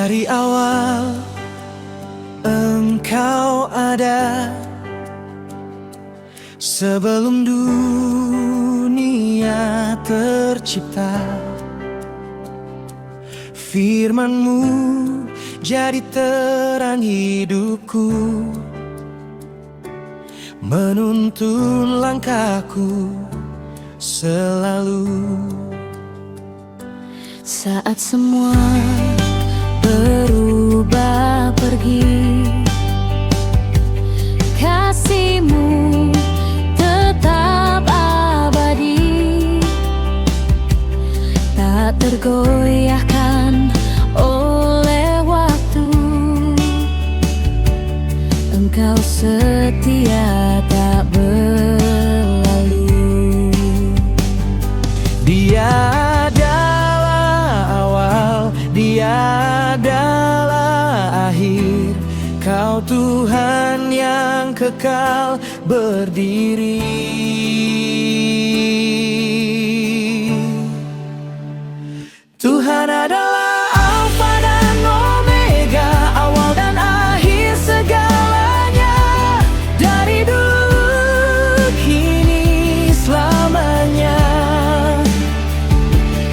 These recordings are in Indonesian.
Dari awal Engkau ada, sebelum dunia tercipta. Firman-Mu jadi terang hidupku, menuntun langkahku selalu. Saat semua berubah pergi, kasih-Mu tetap abadi, tak tergoyahkan oleh waktu. Engkau setia tak berlalu. Dia adalah awal, Dia adalah akhir. Kau Tuhan yang kekal berdiri. Tuhan adalah Alfa dan Omega, awal dan akhir segalanya. Dari dulu, kini, selamanya.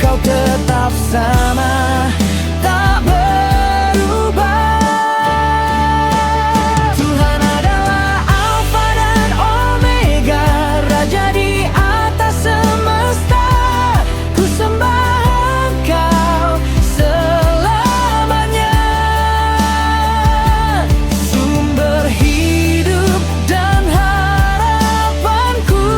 Kau tetap sama, tak berubah. Tuhan adalah Alfa dan Omega, Raja di atas semesta. Ku sembah Engkau selamanya, sumber hidup dan harapanku.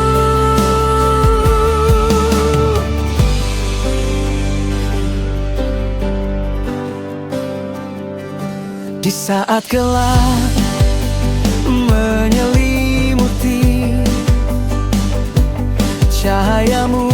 Di saat gelap menyelimuti, cahaya-Mu